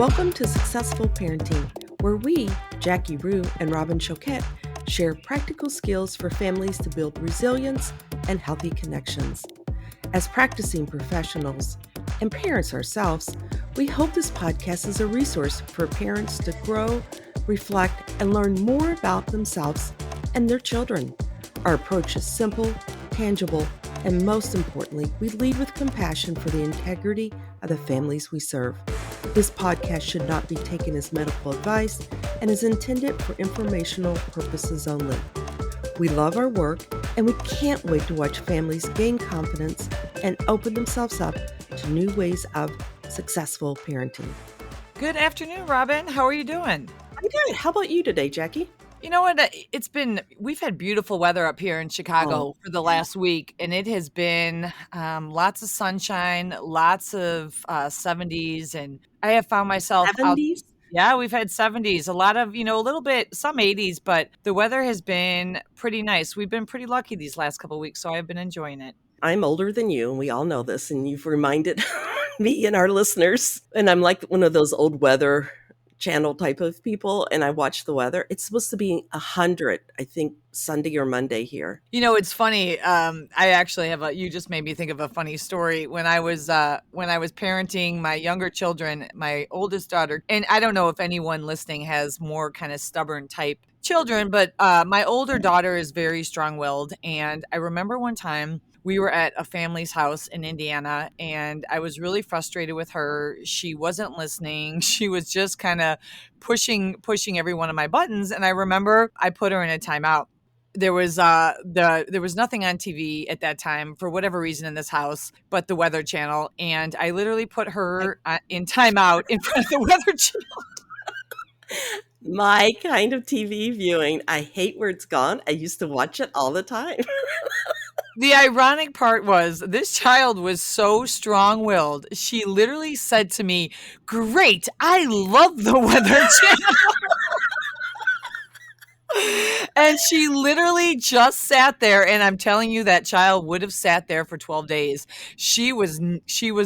Welcome to Successful Parenting, where we, Jackie Rue and Robin Choquette, share practical skills for families to build resilience and healthy connections. As practicing professionals and parents ourselves, we hope this podcast is a resource for parents to grow, reflect, and learn more about themselves and their children. Our approach is simple, tangible, and most importantly, we lead with compassion for the integrity of the families we serve. This podcast should not be taken as medical advice and is intended for informational purposes only. We love our work and we can't wait to watch families gain confidence and open themselves up to new ways of successful parenting. Good afternoon, Robin. How are you doing? I'm good. How about you today, Jackie? You know what? We've had beautiful weather up here in Chicago for the last week, and it has been lots of sunshine, lots of 70s, and I have found myself 70s? Yeah, we've had 70s, a lot of, a little bit, some 80s, but the weather has been pretty nice. We've been pretty lucky these last couple of weeks, so I've been enjoying it. I'm older than you, and we all know this, and you've reminded me and our listeners, and I'm like one of those old weather channel type of people, and I watch the weather. It's supposed to be 100, I think, Sunday or Monday here. It's funny. I actually have you just made me think of a funny story. When I was parenting my younger children, my oldest daughter, and I don't know if anyone listening has more kind of stubborn type children, but my older daughter is very strong-willed. And I remember one time we were at a family's house in Indiana, and I was really frustrated with her. She wasn't listening. She was just kind of pushing every one of my buttons. And I remember I put her in a timeout. There was nothing on TV at that time for whatever reason in this house, but the Weather Channel. And I literally put her in timeout in front of the Weather Channel. My kind of TV viewing. I hate where it's gone. I used to watch it all the time. The ironic part was this child was so strong-willed. She literally said to me, "Great, I love the Weather Channel." And she literally just sat there, and I'm telling you, that child would have sat there for 12 days. She was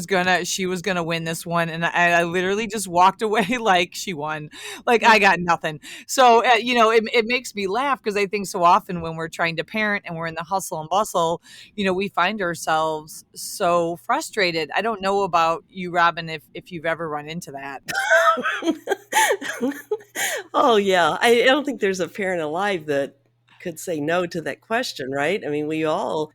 gonna win this one, and I literally just walked away like she won, like I got nothing. So it makes me laugh because I think so often when we're trying to parent and we're in the hustle and bustle, we find ourselves so frustrated. I don't know about you, Robin, if you've ever run into that. Oh, yeah. I don't think there's a parent alive that could say no to that question, right? I mean,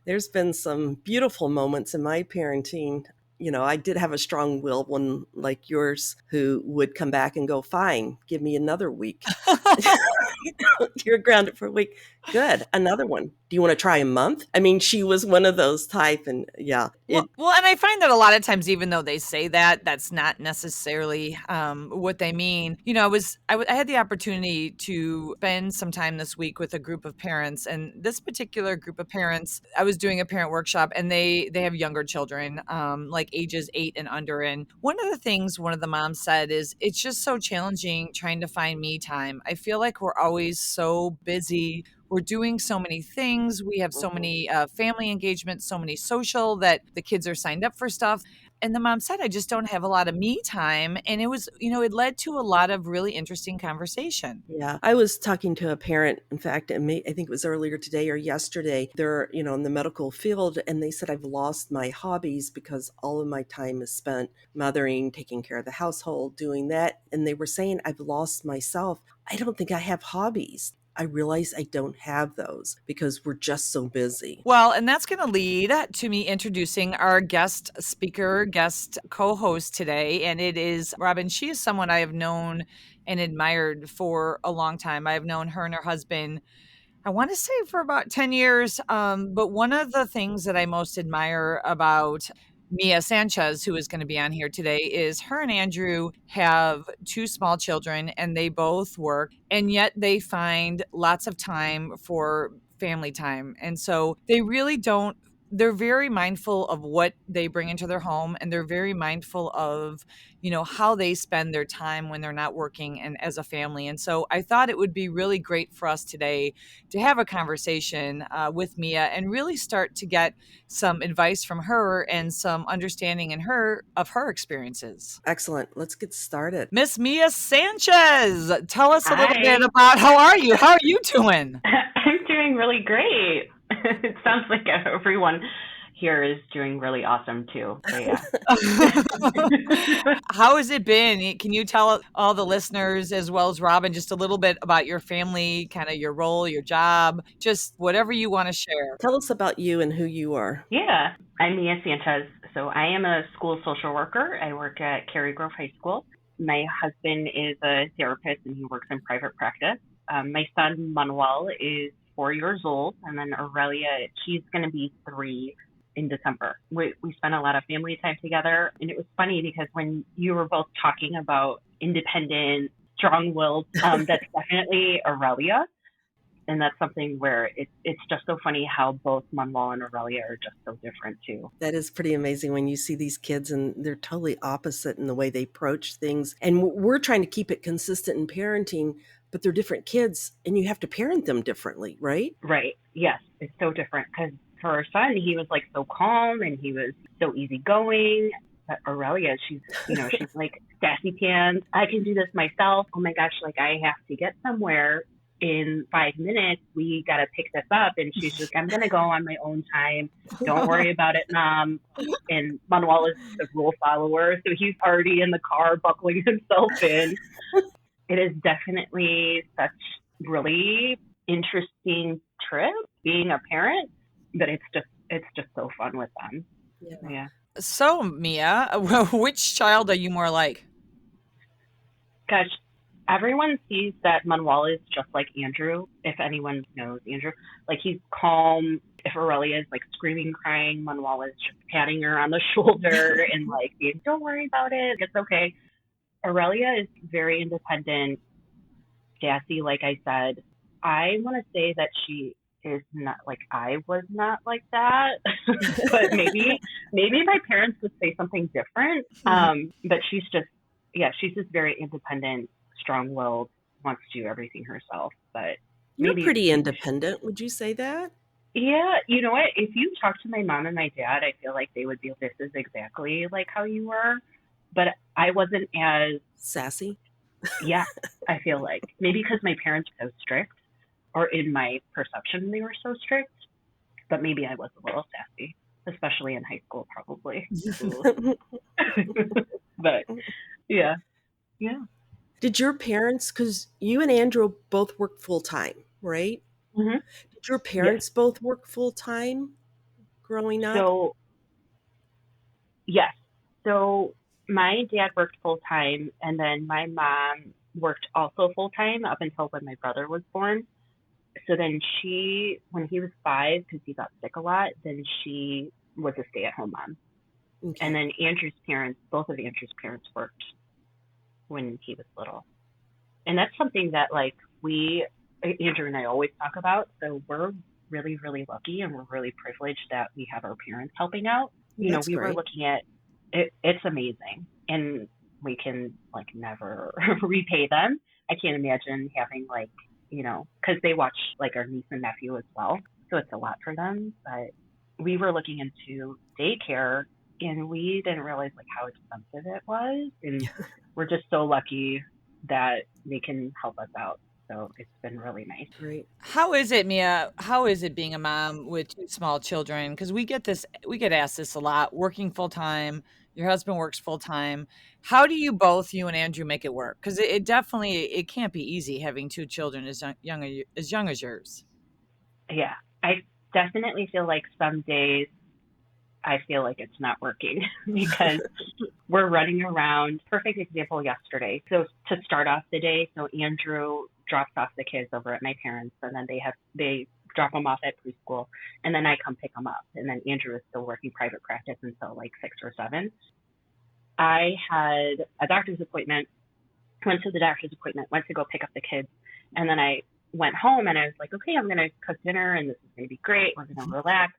there's been some beautiful moments in my parenting. I did have a strong-willed one like yours who would come back and go, "Fine, give me another week." You're grounded for a week. Good. Another one. Do you want to try a month? I mean, she was one of those type, and yeah. Well, and I find that a lot of times, even though they say that, that's not necessarily what they mean. I had the opportunity to spend some time this week with a group of parents, and this particular group of parents, I was doing a parent workshop, and they have younger children, like ages 8 and under. And one of the things one of the moms said is, it's just so challenging trying to find me time. I feel like we're always so busy. We're doing so many things. We have so many family engagements, so many social, that the kids are signed up for stuff. And the mom said, I just don't have a lot of me time. And it was, it led to a lot of really interesting conversation. Yeah. I was talking to a parent, in fact, I think it was earlier today or yesterday. They're, in the medical field, and they said, I've lost my hobbies because all of my time is spent mothering, taking care of the household, doing that. And they were saying, I've lost myself. I don't think I have hobbies. I realize I don't have those because we're just so busy. Well, and that's going to lead to me introducing our guest co-host today. And it is Robin. She is someone I have known and admired for a long time. I've known her and her husband, I want to say, for about 10 years. But one of the things that I most admire about Mia Sanchez, who is going to be on here today, is her and Andrew have 2 small children, and they both work, and yet they find lots of time for family time. And so they really don't they're very mindful of what they bring into their home, and they're very mindful of, how they spend their time when they're not working and as a family. And so I thought it would be really great for us today to have a conversation with Mia and really start to get some advice from her and some understanding in her of her experiences. Excellent. Let's get started. Miss Mia Sanchez, tell us a little Hi. bit about how are you? How are you doing? I'm doing really great. It sounds like everyone here is doing really awesome too. So yeah. How has it been? Can you tell all the listeners as well as Robin just a little bit about your family, kind of your role, your job, just whatever you want to share? Tell us about you and who you are. Yeah. I'm Mia Sanchez. So I am a school social worker. I work at Cary Grove High School. My husband is a therapist and he works in private practice. My son Manuel is 4 years old, and then Aurelia, she's going to be 3 in December. We spent a lot of family time together, and it was funny because when you were both talking about independent, strong-willed, that's definitely Aurelia. And that's something where it's just so funny how both Manuel and Aurelia are just so different too. That is pretty amazing when you see these kids and they're totally opposite in the way they approach things. And we're trying to keep it consistent in parenting, but they're different kids and you have to parent them differently, right? Right. Yes. It's so different because for our son, he was like so calm and he was so easygoing. But Aurelia, she's like sassy pants. I can do this myself. Oh my gosh, like I have to get somewhere in 5 minutes. We got to pick this up. And she's just, I'm going to go on my own time. Don't worry about it, Mom. And Manuel is the rule follower. So he's already in the car buckling himself in. It is definitely such really interesting trip being a parent, but it's just so fun with them. Yeah. So, Mia, which child are you more like? Gosh, everyone sees that Manuel is just like Andrew. If anyone knows Andrew, like he's calm. If Aurelia is like screaming, crying, Manuel is just patting her on the shoulder and like, don't worry about it. It's okay. Aurelia is very independent, sassy, like I said. I want to say that she is not like I was not like that, but maybe my parents would say something different. But she's just very independent, strong-willed, wants to do everything herself. But You're pretty independent. Would you say that? Yeah, you know what? If you talk to my mom and my dad, I feel like they would be, this is exactly like how you were. But I wasn't as sassy. Yeah, I feel like maybe because my parents were so strict, or in my perception they were so strict, but maybe I was a little sassy, especially in high school, probably. But yeah. Did your parents, because you and Andrew both work full time, right? Mm-hmm. Did your parents both work full time growing up? So yes. So my dad worked full time, and then my mom worked also full time up until when my brother was born. So then when he was 5, because he got sick a lot, then she was a stay-at-home mom. Okay. And then both of Andrew's parents worked when he was little. And that's something that like Andrew and I always talk about. So we're really, really lucky and we're really privileged that we have our parents helping out. That's we great. were looking at it. It's amazing. And we can like never repay them. I can't imagine having like, because they watch like our niece and nephew as well. So it's a lot for them. But we were looking into daycare and we didn't realize like how expensive it was. And we're just so lucky that they can help us out. So it's been really nice. Great. How is it, Mia? How is it being a mom with 2 small children? Because we get asked this a lot, working full time. Your husband works full time. How do you and Andrew make it work? Because it definitely, it can't be easy having 2 children as young as yours. Yeah, I definitely feel like some days I feel like it's not working because we're running around. Perfect example yesterday. So to start off the day, so Andrew drops off the kids over at my parents, and then they drop them off at preschool, and then I come pick them up. And then Andrew is still working private practice until like 6 or 7. I had a doctor's appointment, went to the doctor's appointment, went to go pick up the kids, and then I went home and I was like, okay, I'm going to cook dinner and this is going to be great. We're going to relax.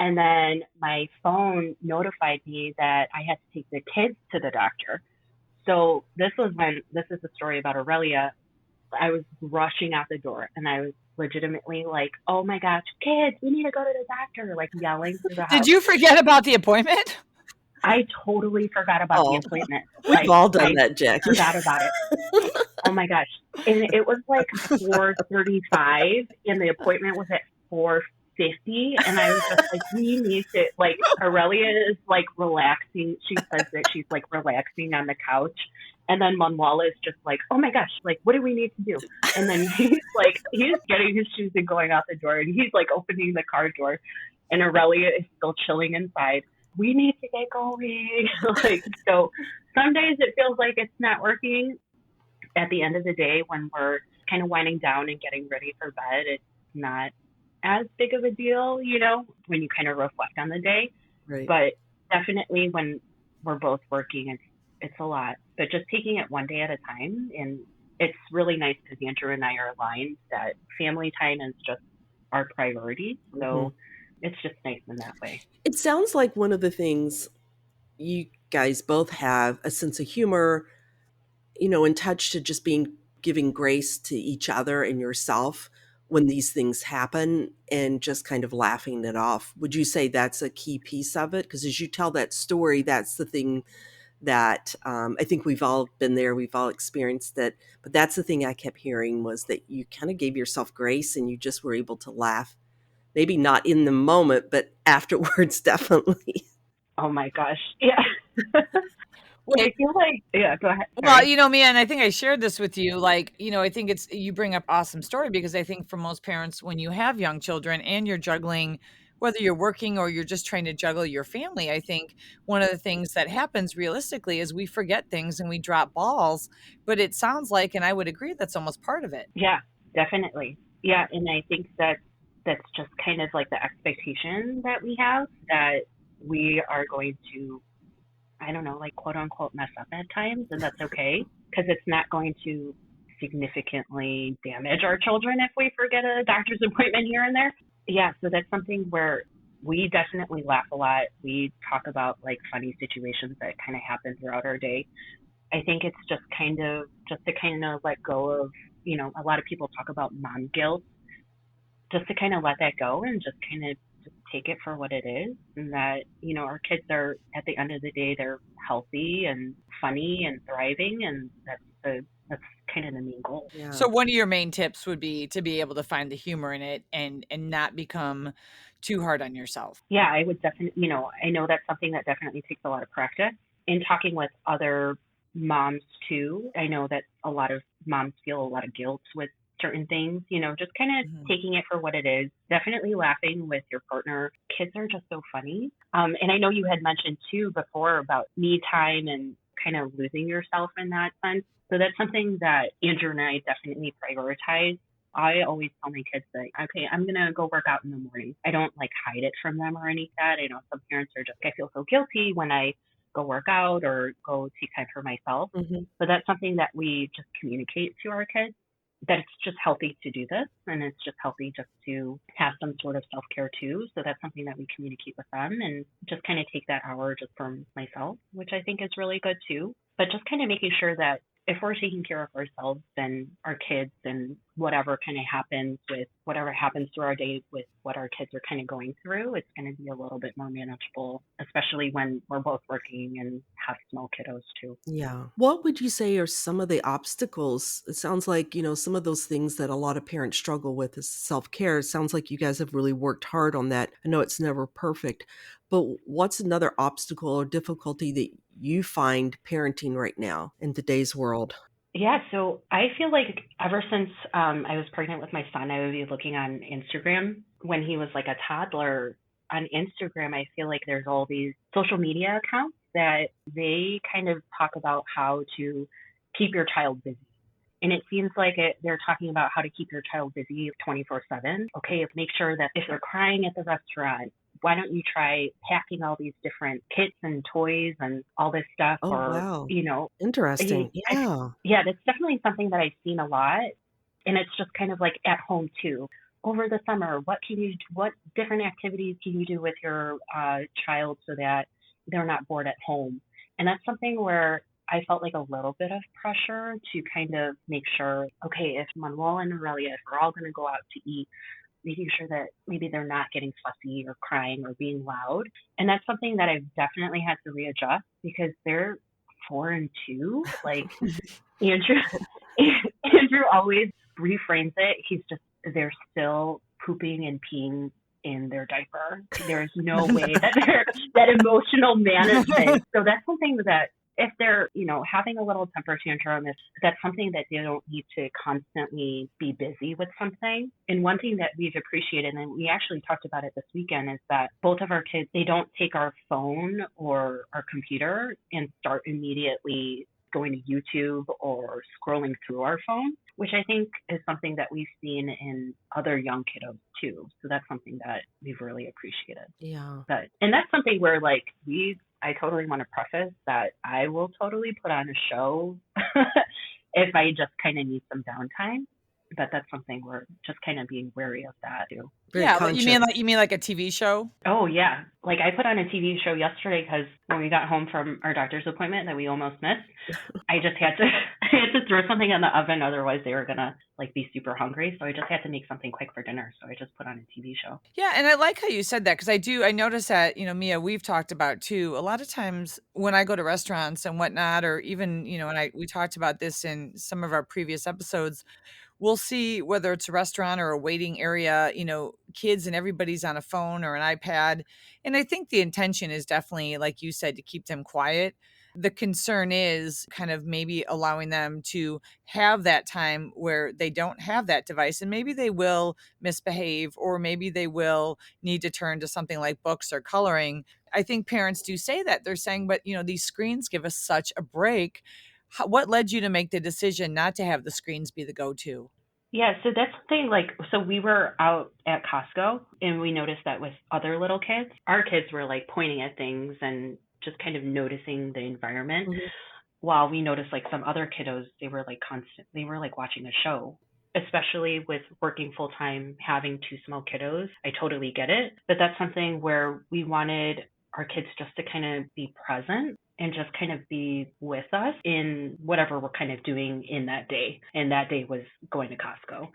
And then my phone notified me that I had to take the kids to the doctor. So this is a story about Aurelia. I was rushing out the door and I was legitimately like, oh my gosh, kids, we need to go to the doctor, like yelling through the Did house. you forget about the appointment? I totally forgot about the Oh, appointment. we've Like, all done I that, Jackie. forgot about it. Oh my gosh. And it was like 4:35 and the appointment was at 4:50 and I was just like, we need to, like, Aurelia is like relaxing. She says that she's like relaxing on the couch. And then Manuel is just like, oh my gosh, like, what do we need to do? And then he's getting his shoes and going out the door and he's like opening the car door and Aurelia is still chilling inside. We need to get going. Like, so some days it feels like it's not working. At the end of the day, when we're kind of winding down and getting ready for bed, it's not as big of a deal, when you kind of reflect on the day. Right. But definitely when we're both working, it's a lot. But just taking it one day at a time, and it's really nice because Andrew and I are aligned that family time is just our priority. Mhm. So it's just nice in that way. It sounds like one of the things you guys both have a sense of humor, in touch to just being giving grace to each other and yourself when these things happen and just kind of laughing it off. Would you say that's a key piece of it? Because as you tell that story, that's the thing that I think we've all been there, we've all experienced that. But that's the thing I kept hearing was that you kind of gave yourself grace and you just were able to laugh. Maybe not in the moment, but afterwards, definitely. Oh my gosh. Yeah. Well, I feel like, yeah, go ahead. Well, Sorry. Mia, and I think I shared this with you. Like, I think you bring up awesome story because I think for most parents, when you have young children and you're juggling, whether you're working or you're just trying to juggle your family, I think one of the things that happens realistically is we forget things and we drop balls. But it sounds like, and I would agree, that's almost part of it. Yeah, definitely. Yeah, and I think that that's just kind of like the expectation that we have that we are going to, I don't know, like quote unquote mess up at times, and that's okay because it's not going to significantly damage our children if we forget a doctor's appointment here and there. Yeah, so that's something where we definitely laugh a lot. We talk about like funny situations that kind of happen throughout our day. I think it's just to kind of let go of, a lot of people talk about mom guilt, just to kind of let that go and just kind of just take it for what it is. And that, our kids are, at the end of the day, they're healthy and funny and thriving. And that's kind of the main goal. Yeah. So one of your main tips would be to be able to find the humor in it and not become too hard on yourself. Yeah, I would definitely, I know that's something that definitely takes a lot of practice. In talking with other moms too, I know that a lot of moms feel a lot of guilt with certain things, just kind of Mhm. taking it for what it is. Definitely laughing with your partner. Kids are just so funny. And I know you had mentioned too before about me time and kind of losing yourself in that sense. So that's something that Andrew and I definitely prioritize. I always tell my kids that, okay, I'm going to go work out in the morning. I don't like hide it from them or any of that. I know some parents are just, I feel so guilty when I go work out or go take time for myself. Hmm. So that's something that we just communicate to our kids that it's just healthy to do this and it's just healthy just to have some sort of self-care too. So that's something that we communicate with them and just kind of take that hour just for myself, which I think is really good too. But just kind of making sure that if we're taking care of ourselves and our kids and whatever happens through our day with what our kids are kind of going through, it's going to be a little bit more manageable, especially when we're both working and have small kiddos too. Yeah. What would you say are some of the obstacles? It sounds like, some of those things that a lot of parents struggle with is self-care. It sounds like you guys have really worked hard on that. I know it's never perfect, but what's another obstacle or difficulty that you find parenting right now in today's world? Yeah, so I feel like ever since I was pregnant with my son, I would be looking on Instagram when he was like a toddler. On Instagram, I feel like there's all these social media accounts that they kind of talk about how to keep your child busy. And it seems like they're talking about how to keep your child busy 24/7. Okay, make sure that if they're crying at the restaurant, why don't you try packing all these different kits and toys and all this stuff? Oh, Or, wow. Interesting. I, Yeah. yeah, that's definitely something that I've seen a lot. And it's just kind of like at home too. over the summer, what different activities can you do with your child so that they're not bored at home? And that's something where I felt like a little bit of pressure to kind of make sure, okay, if Manuel and Aurelia, if we're all going to go out to eat, making sure that maybe they're not getting fussy or crying or being loud. And that's something that I've definitely had to readjust because they're 4 and 2. Like Andrew, Andrew always reframes it. They're still pooping and peeing in their diaper. There's no way that that emotional management. So that's something that if they're, having a little temper tantrum, if that's something that they don't need to constantly be busy with something. And one thing that we've appreciated, and we actually talked about it this weekend, is that both of our kids, they don't take our phone or our computer and start immediately going to YouTube or scrolling through our phone, which I think is something that we've seen in other young kiddos too. So that's something that we've really appreciated. Yeah. And that's something where I totally want to preface that I will totally put on a show if I just kind of need some downtime. But that's something we're just kind of being wary of that too. Very Yeah, conscious. you mean like a TV show? Oh yeah, like I put on a TV show yesterday because when we got home from our doctor's appointment that we almost missed, I just had to throw something in the oven, otherwise they were gonna be super hungry. So I just had to make something quick for dinner. So I just put on a TV show. Yeah, and I like how you said that because I notice that, Mia, we've talked about too, a lot of times when I go to restaurants and whatnot, or even, we talked about this in some of our previous episodes, we'll see whether it's a restaurant or a waiting area, kids and everybody's on a phone or an iPad. And I think the intention is definitely, like you said, to keep them quiet. The concern is kind of maybe allowing them to have that time where they don't have that device and maybe they will misbehave or maybe they will need to turn to something like books or coloring. I think parents do say that. They're saying, but these screens give us such a break. What led you to make the decision not to have the screens be the go-to? Yeah, so that's the thing. So we were out at Costco and we noticed that with other little kids, our kids were pointing at things and just kind of noticing the environment. Mhm. While we noticed some other kiddos, they were they were watching a show. Especially with working full time, having 2 small kiddos, I totally get it. But that's something where we wanted our kids just to kind of be present and just kind of be with us in whatever we're kind of doing in that day. And that day was going to Costco.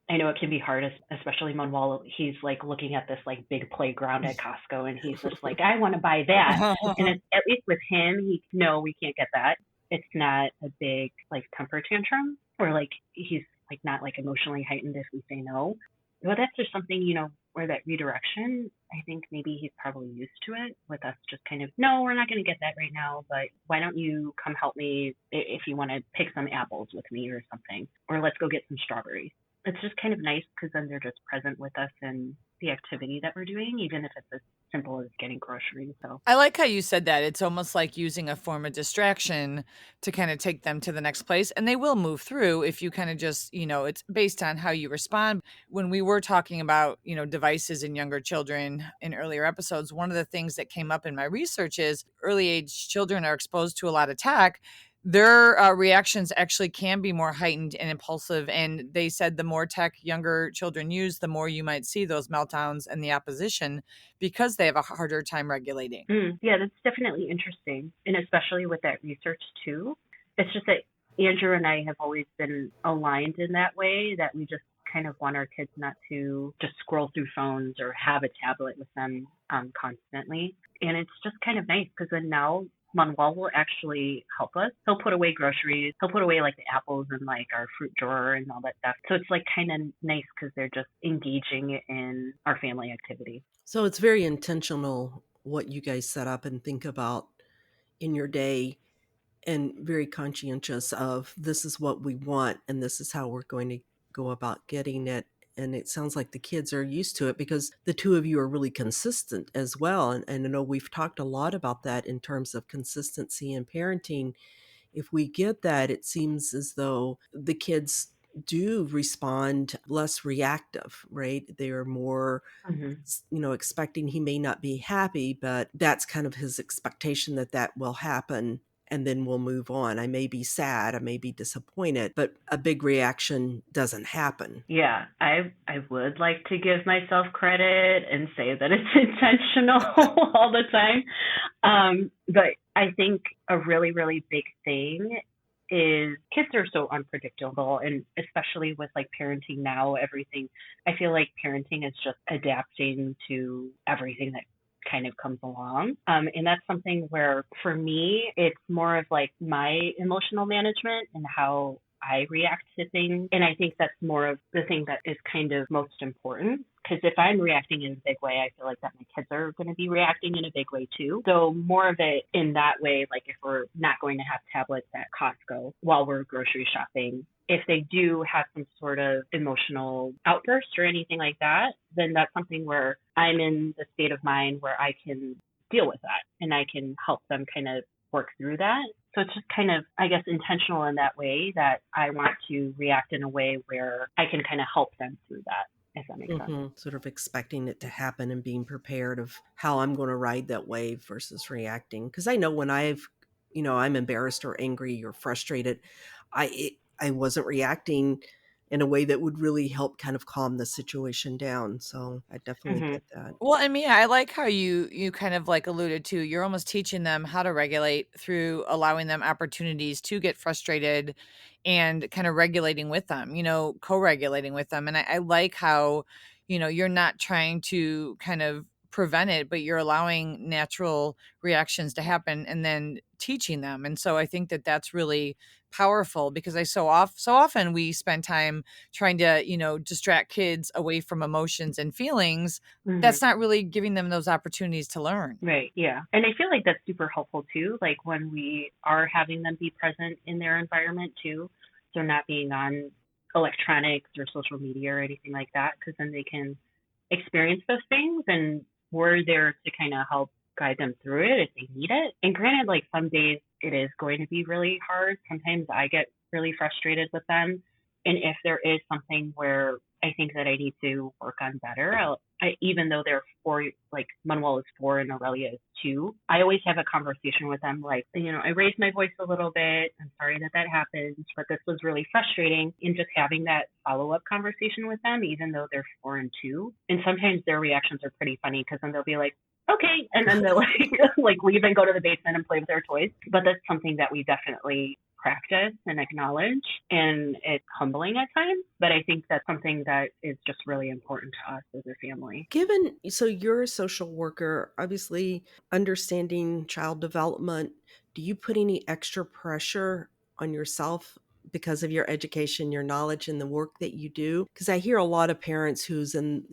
I know it can be hard, especially Manuel. He's looking at this big playground at Costco, and he's just I want to buy that. And at least with him, no, we can't get that. It's not a big temper tantrum, or he's not emotionally heightened if we say no. But that's just something where that redirection. I think maybe he's probably used to it with us just kind of, no, we're not going to get that right now, but why don't you come help me if you want to pick some apples with me or something, or let's go get some strawberries. It's just kind of nice because then they're just present with us in the activity that we're doing, even if it's as simple as getting groceries. So I like how you said that. It's almost like using a form of distraction to kind of take them to the next place. And they will move through if you kind of just, it's based on how you respond. When we were talking about, devices in younger children in earlier episodes, one of the things that came up in my research is early age children are exposed to a lot of tech. Their reactions actually can be more heightened and impulsive. And they said the more tech younger children use, the more you might see those meltdowns and the opposition because they have a harder time regulating. Yeah, that's definitely interesting. And especially with that research too. It's just that Andrew and I have always been aligned in that way, that we just kind of want our kids not to just scroll through phones or have a tablet with them constantly. And it's just kind of nice because then now Manuel will actually help us. He'll put away groceries. He'll put away the apples in our fruit drawer and all that stuff. So it's kind of nice because they're just engaging in our family activity. So it's very intentional what you guys set up and think about in your day, and very conscientious of this is what we want and this is how we're going to go about getting it. And it sounds like the kids are used to it because the two of you are really consistent as well. And I know we've talked a lot about that in terms of consistency in parenting. If we get that, it seems as though the kids do respond less reactive, right? They are more, expecting he may not be happy, but that's kind of his expectation that will happen. and then we'll move on. I may be sad, I may be disappointed, but a big reaction doesn't happen. Yeah, I would like to give myself credit and say that it's intentional all the time. But I think a really, really big thing is kids are so unpredictable, and especially with like parenting now, everything, I feel like parenting is just adapting to everything that kind of comes along. And that's something where for me, it's more of like my emotional management and how I react to things. And I think that's more of the thing that is kind of most important. Because if I'm reacting in a big way, I feel like that my kids are going to be reacting in a big way too. So more of it in that way, like if we're not going to have tablets at Costco while we're grocery shopping, if they do have some sort of emotional outburst or anything like that, then that's something where I'm in the state of mind where I can deal with that and I can help them kind of work through that. So it's just kind of, I guess, intentional in that way that I want to react in a way where I can kind of help them through that, if that makes sense. Sort of expecting it to happen and being prepared of how I'm going to ride that wave versus reacting. Because I know when I'm embarrassed or angry or frustrated, I wasn't reacting in a way that would really help kind of calm the situation down. So I definitely Hmm. get that. Well, and Mia, I like how you kind of like alluded to, you're almost teaching them how to regulate through allowing them opportunities to get frustrated and kind of regulating with them, co-regulating with them. And I like how, you're not trying to kind of prevent it, but you're allowing natural reactions to happen and then teaching them. And so I think that that's really powerful because so often we spend time trying to, distract kids away from emotions and feelings. Hmm. That's not really giving them those opportunities to learn. Right. Yeah. And I feel like that's super helpful too. Like when we are having them be present in their environment too. So not being on electronics or social media or anything like that, because then they can experience those things and we're there to kind of help guide them through it if they need it. And granted, like some days it is going to be really hard. Sometimes I get really frustrated with them. And if there is something where I think that I need to work on better, even though they're four, like Manuel is four and Aurelia is two, I always have a conversation with them. Like, I raised my voice a little bit. I'm sorry that that happened, but this was really frustrating. And just having that follow up conversation with them, even though they're four and two. And sometimes their reactions are pretty funny because then they'll be like, okay. And then they'll like leave and go to the basement and play with their toys. But that's something that we definitely practice and acknowledge, and it's humbling at times, but I think that's something that is just really important to us as a family. So you're a social worker, obviously understanding child development. Do you put any extra pressure on yourself because of your education, your knowledge, and the work that you do? Because I hear a lot of parents who's in,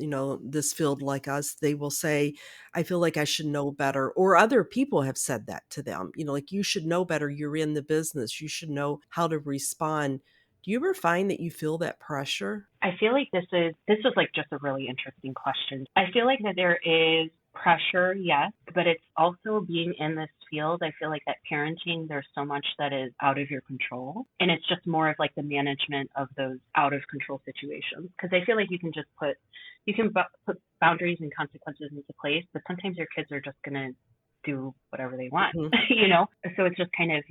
this field like us, they will say, I feel like I should know better. Or other people have said that to them, like you should know better. You're in the business. You should know how to respond. Do you ever find that you feel that pressure? I feel like this is like just a really interesting question. I feel like that there is pressure, yes, but it's also being in this field. I feel like that parenting, there's so much that is out of your control. And it's just more of like the management of those out of control situations. Because I feel like you can put boundaries and consequences into place, but sometimes your kids are just going to do whatever they want, Mhm. So it's just kind of,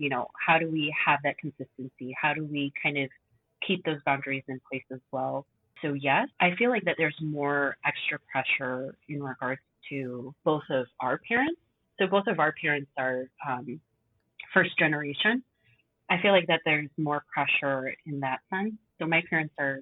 how do we have that consistency? How do we kind of keep those boundaries in place as well? So yes, I feel like that there's more extra pressure in regards to both of our parents. So both of our parents are first generation. I feel like that there's more pressure in that sense. So my parents are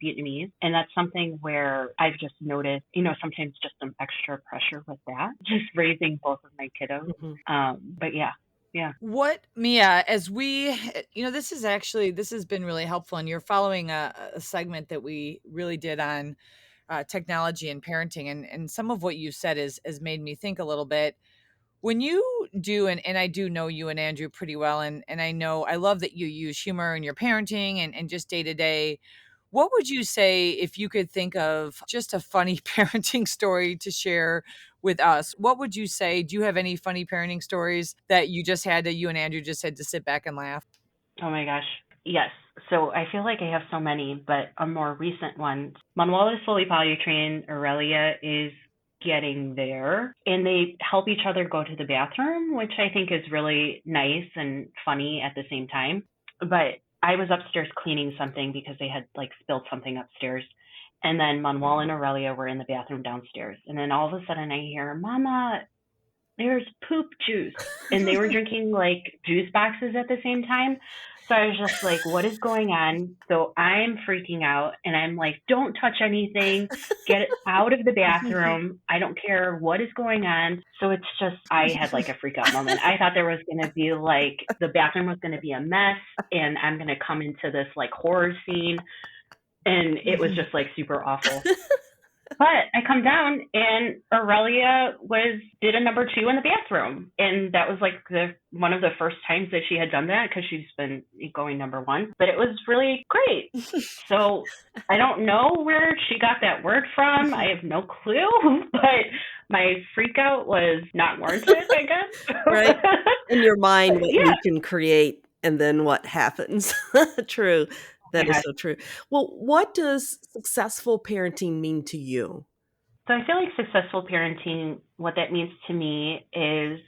Vietnamese, and that's something where I've just noticed, sometimes just some extra pressure with that, just raising both of my kiddos. Mhm. But yeah, yeah. What, Mia, as we, this has been really helpful. And you're following a segment that we really did on technology and parenting. And some of what you said has made me think a little bit. When you do, and I do know you and Andrew pretty well, and I love that you use humor in your parenting and just day to day. What would you say if you could think of just a funny parenting story to share with us? What would you say? Do you have any funny parenting stories that you and Andrew just had to sit back and laugh? Oh my gosh. Yes. So I feel like I have so many, but a more recent one. Manuel is fully potty trained. Aurelia is getting there. And they help each other go to the bathroom, which I think is really nice and funny at the same time. But I was upstairs cleaning something because they had like spilled something upstairs. And then Manuel and Aurelia were in the bathroom downstairs. And then all of a sudden I hear, Mama, there's poop juice. And they were drinking like juice boxes at the same time. So I was just like, what is going on? So I'm freaking out and I'm like, don't touch anything. Get it out of the bathroom. I don't care what is going on. So it's just, I had like a freak out moment. I thought there was going to be like, the bathroom was going to be a mess and I'm going to come into this like horror scene. And it was just like super awful. But I come down and Aurelia did a number 2 in the bathroom. And that was like one of the first times that she had done that because she's been going number 1. But it was really great. So I don't know where she got that word from. I have no clue. But my freak out was not warranted, I guess. Right. In your mind, what you can create and then what happens. True. That is so true. Well, what does successful parenting mean to you? So I feel like successful parenting, what that means to me is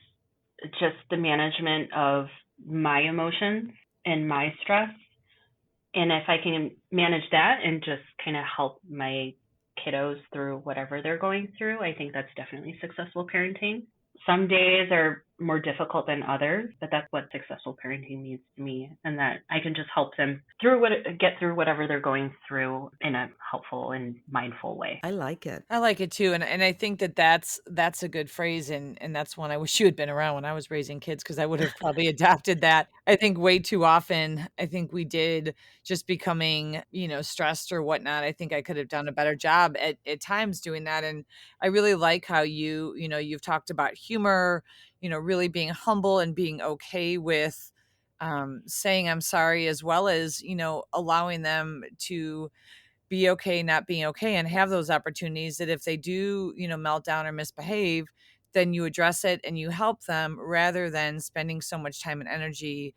just the management of my emotions and my stress. And if I can manage that and just kind of help my kiddos through whatever they're going through, I think that's definitely successful parenting. Some days are more difficult than others, but that's what successful parenting means to me, and that I can just help them get through whatever they're going through in a helpful and mindful way. I like it. I like it too, and I think that's a good phrase, and that's one I wish you had been around when I was raising kids because I would have probably adopted that. I think way too often, I think we did just becoming, stressed or whatnot. I think I could have done a better job at times doing that, and I really like how you've talked about humor, really being humble and being okay with saying I'm sorry, as well as, allowing them to be okay, not being okay, and have those opportunities that if they do, melt down or misbehave, then you address it and you help them rather than spending so much time and energy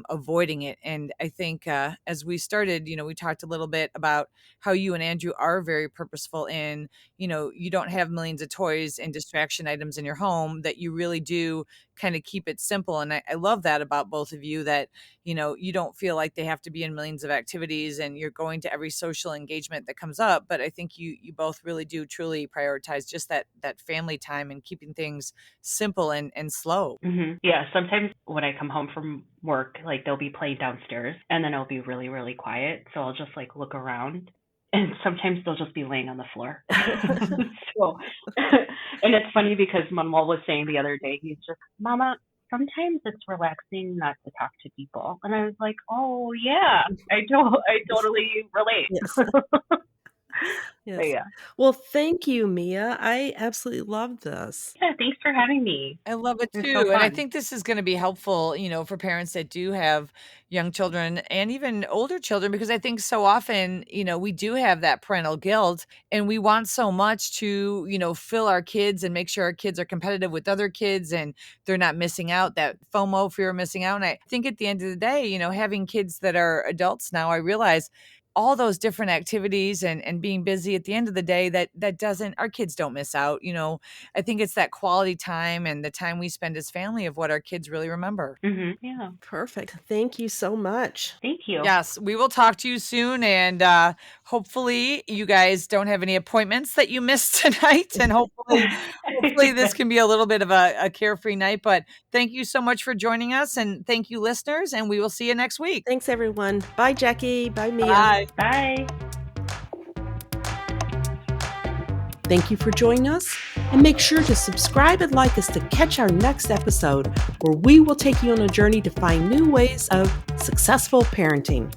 avoiding it. And I think as we started, we talked a little bit about how you and Andrew are very purposeful in, you don't have millions of toys and distraction items in your home, that you really do kind of keep it simple. And I love that about both of you, that, you don't feel like they have to be in millions of activities and you're going to every social engagement that comes up. But I think you both really do truly prioritize just that family time and keeping things simple and slow. Mm-hmm. Yeah. Sometimes when I come home from work, like they'll be playing downstairs and then it'll be really, really quiet. So I'll just like look around. And sometimes they'll just be laying on the floor. So, and it's funny because Manuel was saying the other day, he's just, Mama, sometimes it's relaxing not to talk to people. And I was like, oh yeah, I totally relate. Yes. Yes. Yeah. Well, thank you, Mia. I absolutely love this. Yeah, thanks for having me. I love it It's too. so And I fun. think this is going to be helpful, for parents that do have young children and even older children, because I think so often, we do have that parental guilt and we want so much to, fill our kids and make sure our kids are competitive with other kids and they're not missing out, that FOMO, fear of missing out. And I think at the end of the day, having kids that are adults now, I realize all those different activities and being busy, at the end of the day, that doesn't, our kids don't miss out. I think it's that quality time and the time we spend as family of what our kids really remember. Mm-hmm. Yeah. Perfect. Thank you so much. Thank you. Yes, we will talk to you soon. And hopefully you guys don't have any appointments that you missed tonight. And hopefully this can be a little bit of a carefree night. But thank you so much for joining us. And thank you, listeners. And we will see you next week. Thanks, everyone. Bye, Jackie. Bye, Mia. Bye. Bye. Thank you for joining us, and make sure to subscribe and like us to catch our next episode, where we will take you on a journey to find new ways of successful parenting.